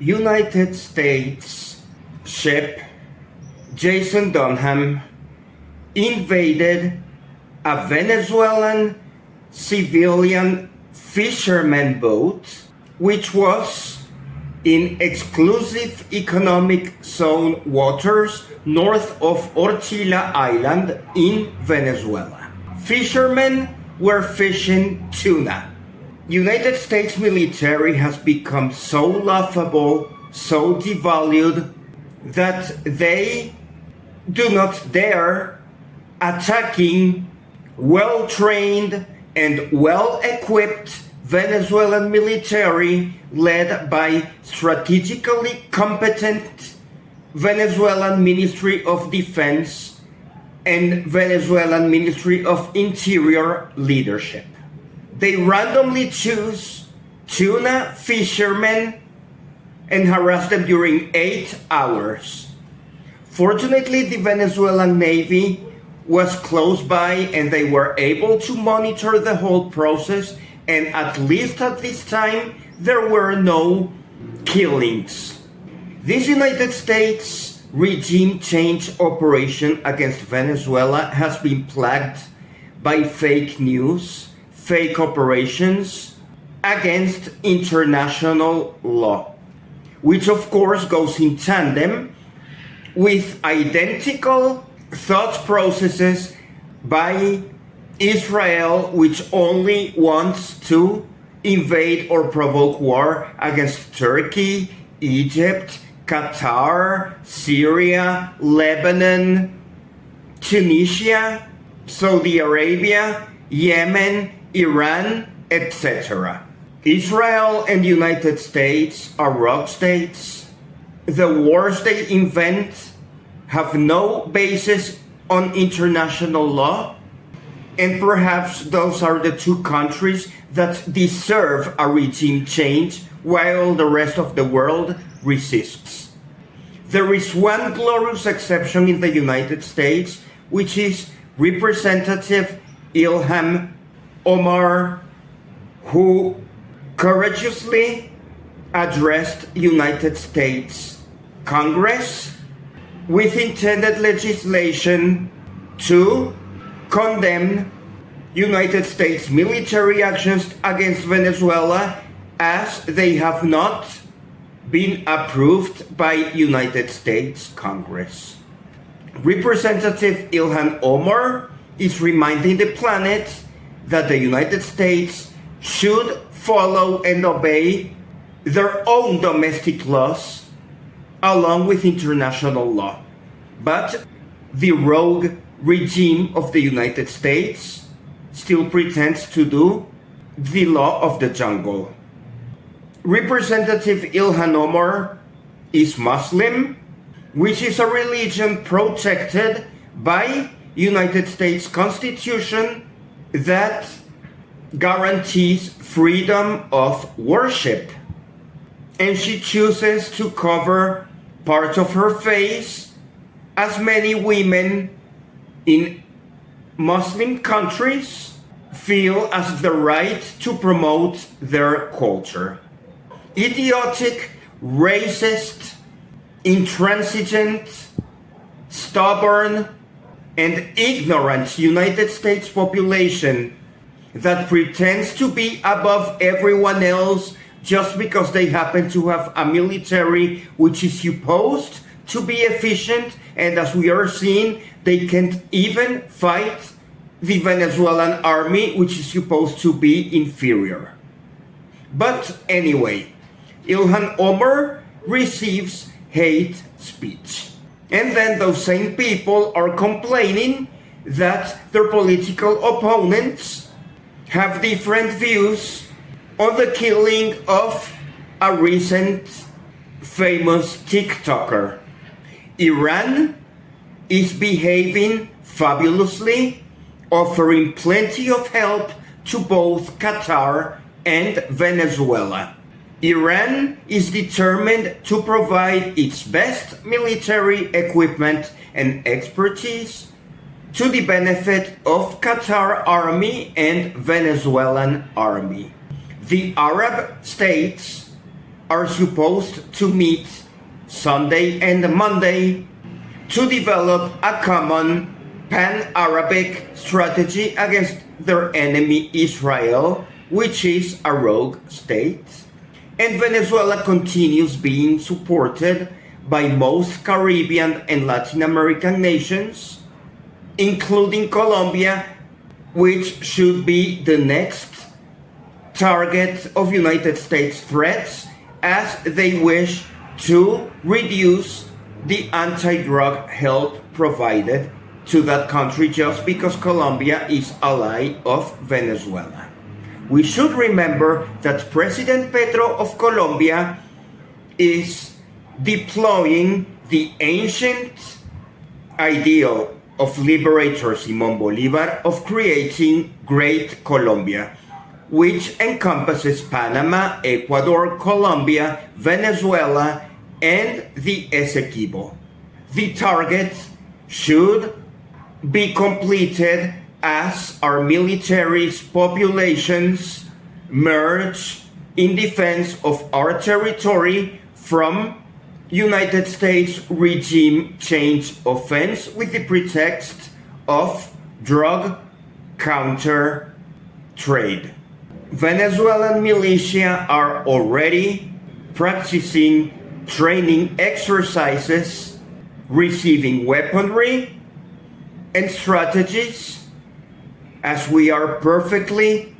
United States ship Jason Dunham invaded a Venezuelan civilian fisherman boat, which was in exclusive economic zone waters north of Orchila Island in Venezuela. Fishermen were fishing tuna. United States military has become so laughable, so devalued, that they do not dare attacking well-trained and well-equipped Venezuelan military led by strategically competent Venezuelan Ministry of Defense and Venezuelan Ministry of Interior leadership. They randomly choose tuna fishermen and harass them during 8 hours. Fortunately, the Venezuelan Navy was close by and they were able to monitor the whole process, and at least at this time there were no killings. This United States regime change operation against Venezuela has been plagued by fake news, fake operations against international law, which of course goes in tandem with identical thought processes by Israel, which only wants to invade or provoke war against Turkey, Egypt, Qatar, Syria, Lebanon, Tunisia, Saudi Arabia, Yemen, Iran, etc. Israel and the United States are rogue states. The wars they invent have no basis on international law, and perhaps those are the two countries that deserve a regime change while the rest of the world resists. There is one glorious exception in the United States, which is Representative Ilhan Omar, who courageously addressed United States Congress with intended legislation to condemn United States military actions against Venezuela as they have not been approved by United States Congress. Representative Ilhan Omar is reminding the planet that the United States should follow and obey their own domestic laws along with international law. But the rogue regime of the United States still pretends to do the law of the jungle. Representative Ilhan Omar is Muslim, which is a religion protected by United States Constitution that guarantees freedom of worship. And she chooses to cover part of her face, as many women in Muslim countries feel as the right to promote their culture. Idiotic, racist, intransigent, stubborn, and ignorant United States population that pretends to be above everyone else just because they happen to have a military which is supposed to be efficient, and as we are seeing, they can't even fight the Venezuelan army, which is supposed to be inferior. But anyway, Ilhan Omar receives hate speech. And then those same people are complaining that their political opponents have different views on the killing of a recent famous TikToker. Iran is behaving fabulously, offering plenty of help to both Qatar and Venezuela. Iran is determined to provide its best military equipment and expertise to the benefit of Qatar army and Venezuelan army. The Arab states are supposed to meet Sunday and Monday to develop a common pan-Arabic strategy against their enemy Israel, which is a rogue state. And Venezuela continues being supported by most Caribbean and Latin American nations, including Colombia, which should be the next target of United States threats as they wish to reduce the anti-drug help provided to that country just because Colombia is ally of Venezuela. We should remember that President Petro of Colombia is deploying the ancient ideal of liberator Simón Bolívar of creating Great Colombia, which encompasses Panama, Ecuador, Colombia, Venezuela, and the Essequibo. The target should be completed as our military's populations merge in defense of our territory from United States regime change offense with the pretext of drug counter trade. Venezuelan militia are already practicing training exercises, receiving weaponry and strategies, as we are perfectly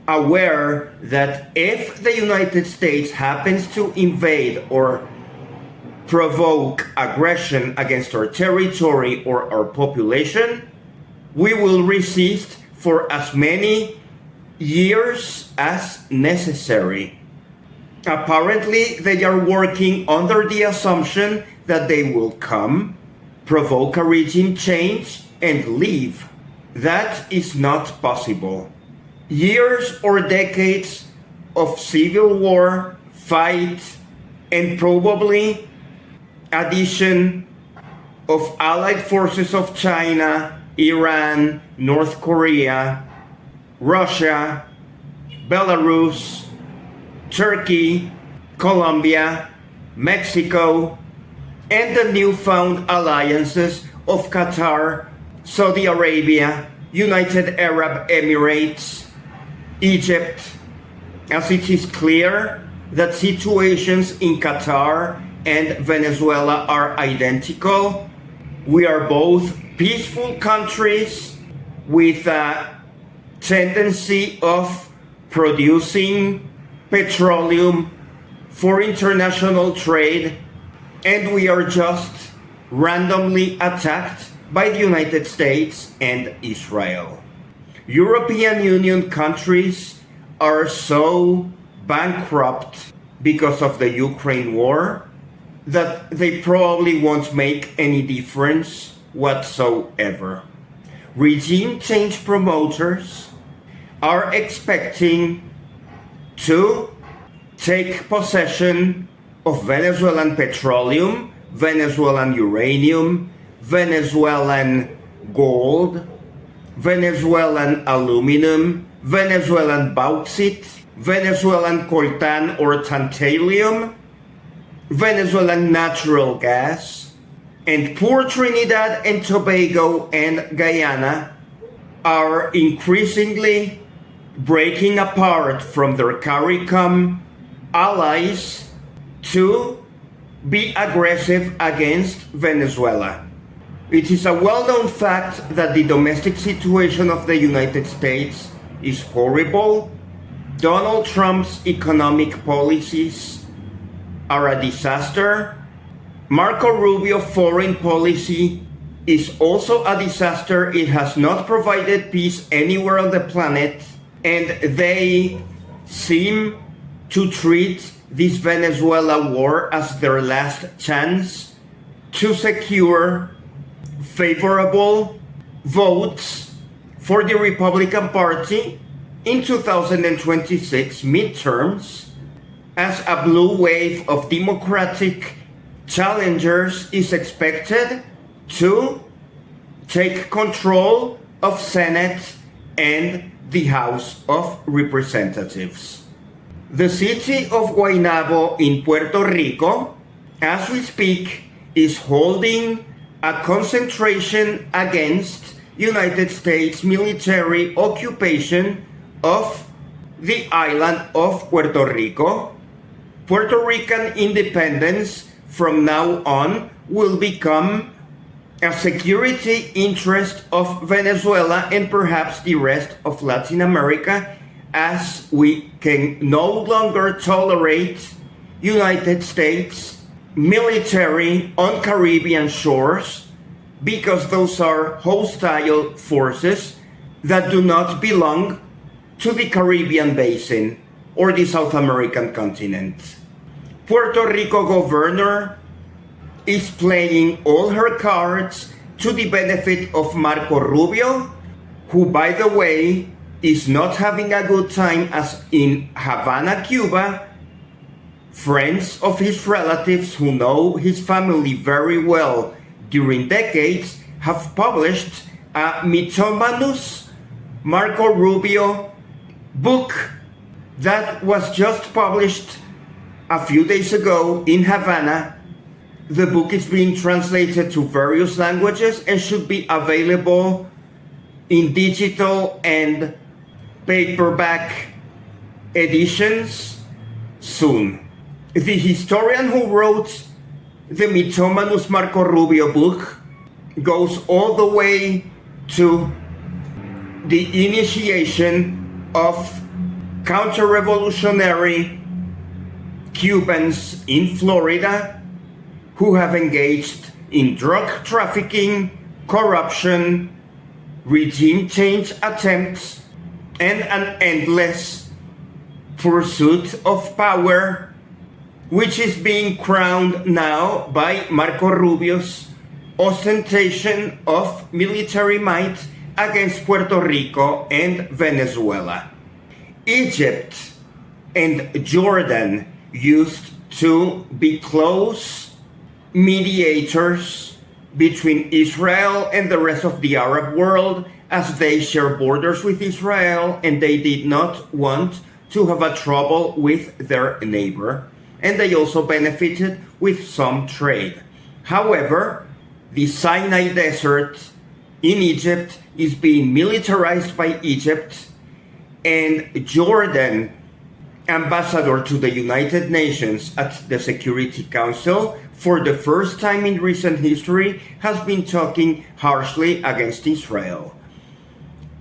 aware that if the United States happens to invade or provoke aggression against our territory or our population, we will resist for as many years as necessary. Apparently, they are working under the assumption that they will come, provoke a regime change, and leave. That is not possible. Years or decades of civil war, fight, and probably addition of allied forces of China, Iran, North Korea, Russia, Belarus, Turkey, Colombia, Mexico, and the newfound alliances of Qatar, Saudi Arabia, United Arab Emirates, Egypt, as it is clear that situations in Qatar and Venezuela are identical. We are both peaceful countries with a tendency of producing petroleum for international trade, and we are just randomly attacked by the United States and Israel. European Union countries are so bankrupt because of the Ukraine war that they probably won't make any difference whatsoever. Regime change promoters are expecting to take possession of Venezuelan petroleum, Venezuelan uranium, Venezuelan gold, Venezuelan aluminum, Venezuelan bauxite, Venezuelan coltan or tantalum, Venezuelan natural gas, and poor Trinidad and Tobago and Guyana are increasingly breaking apart from their CARICOM allies to be aggressive against Venezuela. It is a well-known fact that the domestic situation of the United States is horrible. Donald Trump's economic policies are a disaster. Marco Rubio's foreign policy is also a disaster. It has not provided peace anywhere on the planet, and they seem to treat this Venezuela war as their last chance to secure favorable votes for the Republican Party in 2026 midterms, as a blue wave of Democratic challengers is expected to take control of Senate and the House of Representatives. The city of Guaynabo in Puerto Rico, as we speak, is holding a concentration against United States military occupation of the island of Puerto Rico. Puerto Rican independence from now on will become a security interest of Venezuela and perhaps the rest of Latin America, as we can no longer tolerate United States military on Caribbean shores, because those are hostile forces that do not belong to the Caribbean basin or the South American continent. Puerto Rico governor is playing all her cards to the benefit of Marco Rubio, who, by the way, is not having a good time, as in Havana, Cuba. Friends of his relatives who know his family very well during decades have published a mythomanous Marco Rubio book that was just published a few days ago in Havana. The book is being translated to various languages and should be available in digital and paperback editions soon. The historian who wrote the mythomanous Marco Rubio book goes all the way to the initiation of counter-revolutionary Cubans in Florida who have engaged in drug trafficking, corruption, regime change attempts, and an endless pursuit of power, which is being crowned now by Marco Rubio's ostentation of military might against Puerto Rico and Venezuela. Egypt and Jordan used to be close mediators between Israel and the rest of the Arab world, as they share borders with Israel and they did not want to have a trouble with their neighbor, and they also benefited with some trade. However, the Sinai Desert in Egypt is being militarized by Egypt, and Jordan, ambassador to the United Nations at the Security Council, for the first time in recent history, has been talking harshly against Israel.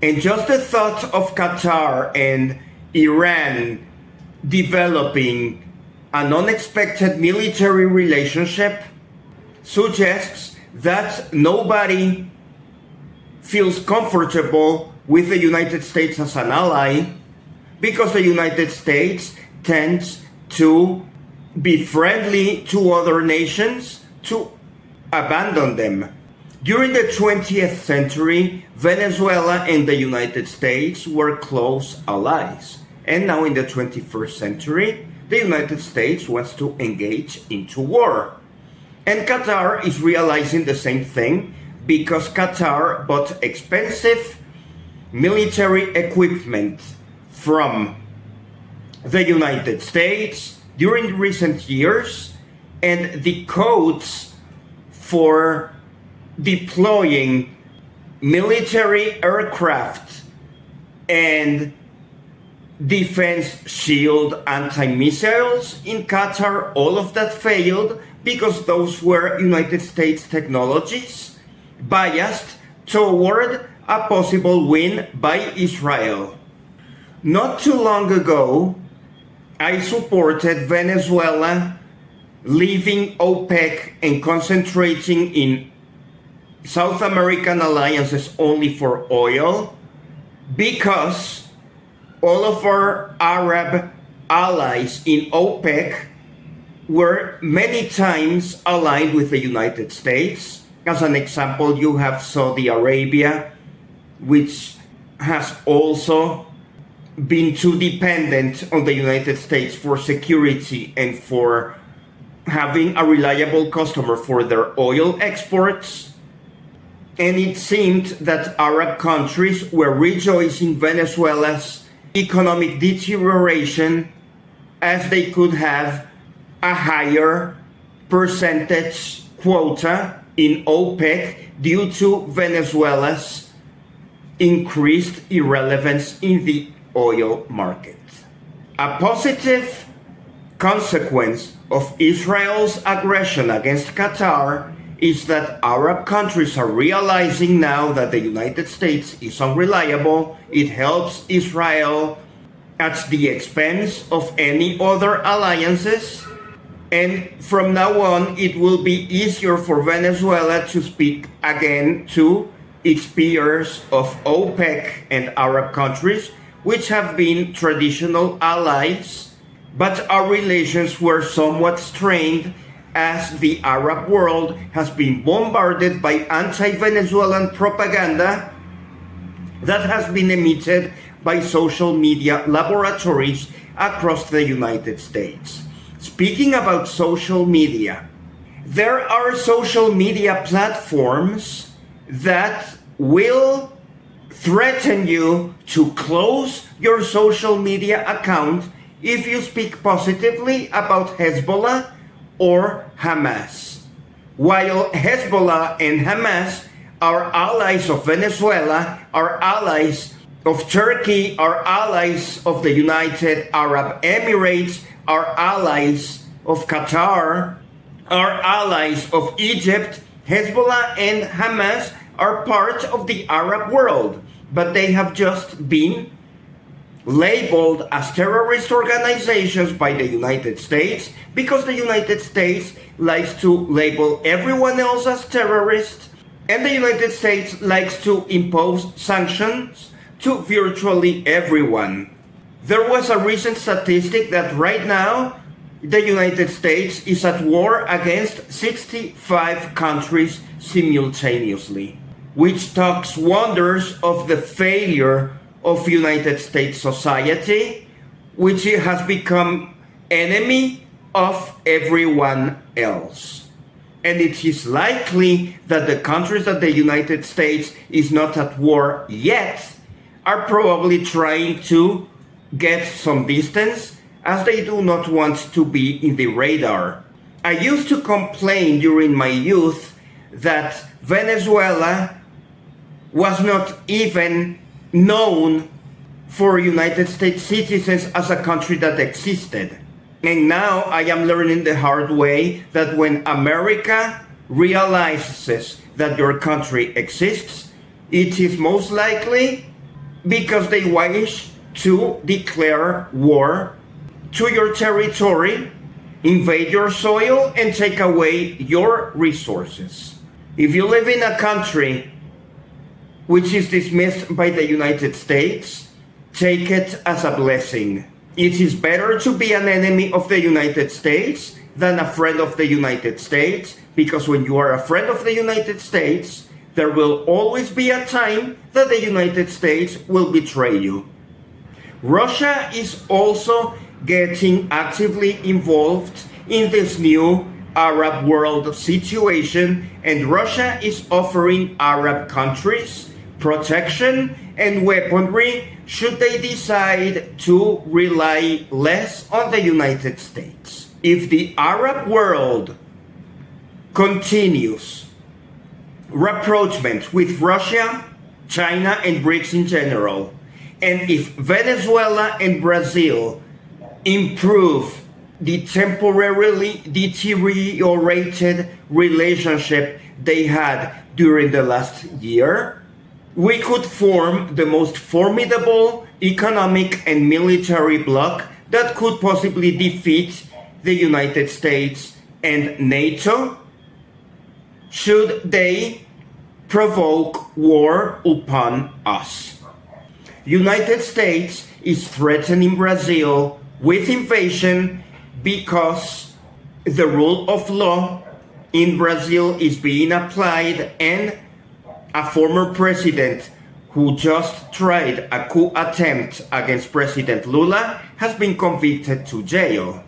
And just the thought of Qatar and Iran developing an unexpected military relationship suggests that nobody feels comfortable with the United States as an ally, because the United States tends to be friendly to other nations, to abandon them. During the 20th century, Venezuela and the United States were close allies. And now in the 21st century, the United States wants to engage into war. And Qatar is realizing the same thing, because Qatar bought expensive military equipment from the United States during recent years, and the codes for deploying military aircraft and defense shield anti-missiles in Qatar, all of that failed because those were United States technologies biased toward a possible win by Israel. Not too long ago, I supported Venezuela leaving OPEC and concentrating in South American alliances only for oil, because all of our Arab allies in OPEC were many times aligned with the United States. As an example, you have Saudi Arabia, which has also been too dependent on the United States for security and for having a reliable customer for their oil exports. And it seemed that Arab countries were rejoicing Venezuela's economic deterioration as they could have a higher percentage quota in OPEC due to Venezuela's increased irrelevance in the oil market. A positive consequence of Israel's aggression against Qatar is that Arab countries are realizing now that the United States is unreliable. It helps Israel at the expense of any other alliances. And from now on, it will be easier for Venezuela to speak again to its peers of OPEC and Arab countries, which have been traditional allies, but our relations were somewhat strained as the Arab world has been bombarded by anti-Venezuelan propaganda that has been emitted by social media laboratories across the United States. Speaking about social media, there are social media platforms that will threaten you to close your social media account if you speak positively about Hezbollah or Hamas. While Hezbollah and Hamas are allies of Venezuela, are allies of Turkey, are allies of the United Arab Emirates, are allies of Qatar, are allies of Egypt, Hezbollah and Hamas are part of the Arab world, but they have just been labeled as terrorist organizations by the United States because the United States likes to label everyone else as terrorists, and the United States likes to impose sanctions to virtually everyone. There was a recent statistic that right now the United States is at war against 65 countries simultaneously, which talks wonders of the failure of United States society, which has become enemy of everyone else. And it is likely that the countries that the United States is not at war yet are probably trying to get some distance, as they do not want to be in the radar. I used to complain during my youth that Venezuela was not even known for United States citizens as a country that existed. And now I am learning the hard way that when America realizes that your country exists, it is most likely because they wish to declare war to your territory, invade your soil, and take away your resources. If you live in a country which is dismissed by the United States, take it as a blessing. It is better to be an enemy of the United States than a friend of the United States, because when you are a friend of the United States, there will always be a time that the United States will betray you. Russia is also getting actively involved in this new Arab world situation, and Russia is offering Arab countries protection and weaponry should they decide to rely less on the United States. If the Arab world continues rapprochement with Russia, China, and BRICS in general, and if Venezuela and Brazil improve the temporarily deteriorated relationship they had during the last year, we could form the most formidable economic and military bloc that could possibly defeat the United States and NATO should they provoke war upon us. United States is threatening Brazil with invasion because the rule of law in Brazil is being applied, and a former president who just tried a coup attempt against President Lula has been convicted to jail.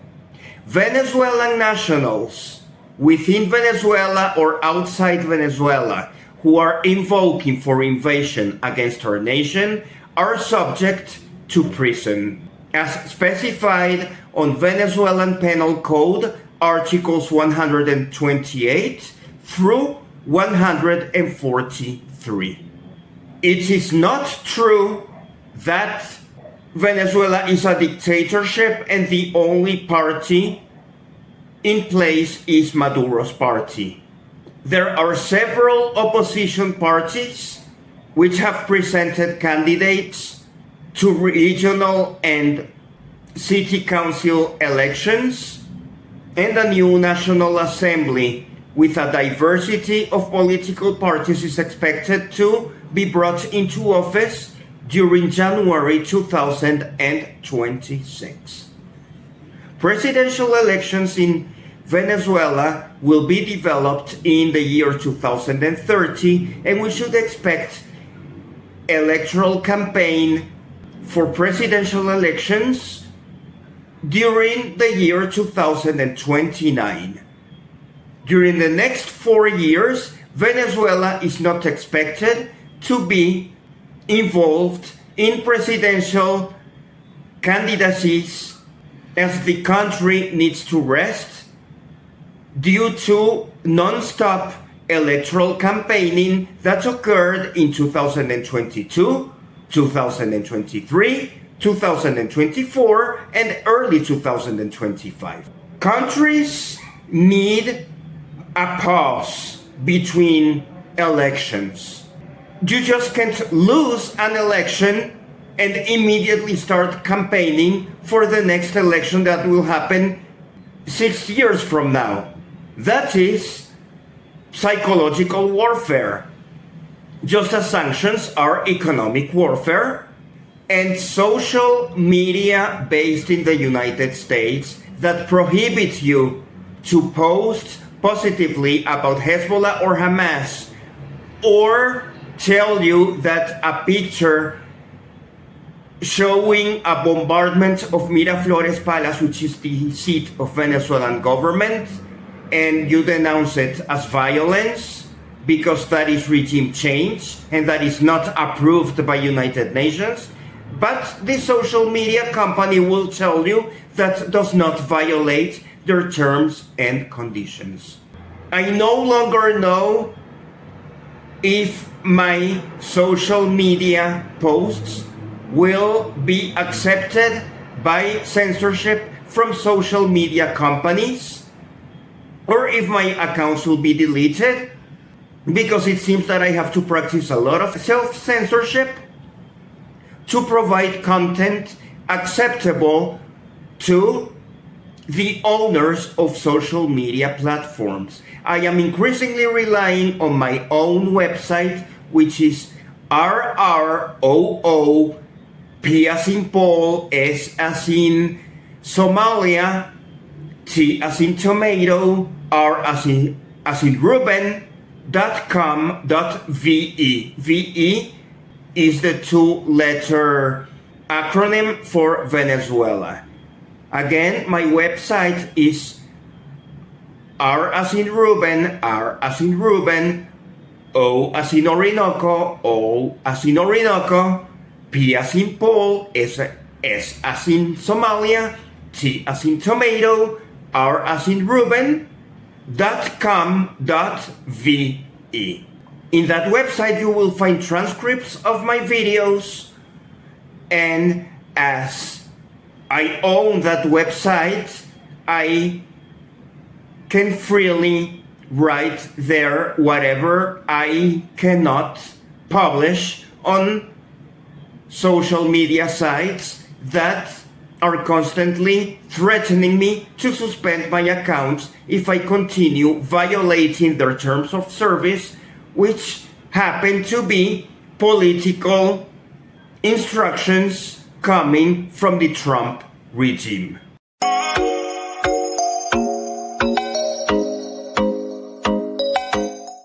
Venezuelan nationals within Venezuela or outside Venezuela who are invoking for invasion against our nation are subject to prison. as specified on Venezuelan Penal Code Articles 128 through 143. It is not true that Venezuela is a dictatorship and the only party in place is Maduro's party. There are several opposition parties which have presented candidates to regional and city council elections, and a new National Assembly with a diversity of political parties is expected to be brought into office during January 2026. Presidential elections in Venezuela will be developed in the year 2030, and we should expect electoral campaign for presidential elections during the year 2029. During the next 4 years, Venezuela is not expected to be involved in presidential candidacies, as the country needs to rest due to non-stop electoral campaigning that occurred in 2022, 2023, 2024, and early 2025. Countries need a pause between elections. You just can't lose an election and immediately start campaigning for the next election that will happen 6 years from now. That is psychological warfare, just as sanctions are economic warfare, and social media based in the United States that prohibit you to post positively about Hezbollah or Hamas, or tell you that a picture showing a bombardment of Miraflores Palace, which is the seat of Venezuelan government, and you denounce it as violence because that is regime change and that is not approved by United Nations. But the social media company will tell you that does not violate their terms and conditions. I no longer know if my social media posts will be accepted by censorship from social media companies, or if my accounts will be deleted, because it seems that I have to practice a lot of self-censorship to provide content acceptable to the owners of social media platforms. I am increasingly relying on my own website, which is RROO, P as in Paul, S as in Somalia, T as in tomato, R as in Ruben.com.ve. VE is the 2-letter acronym for Venezuela. Again, my website is R as in Ruben, R as in Ruben, O as in Orinoco, O as in Orinoco, P as in Paul, S as in Somalia, T as in tomato, R as in Ruben.com.ve. In that website you will find transcripts of my videos, and as I own that website, I can freely write there whatever I cannot publish on social media sites that are constantly threatening me to suspend my accounts if I continue violating their terms of service, which happen to be political instructions coming from the Trump regime.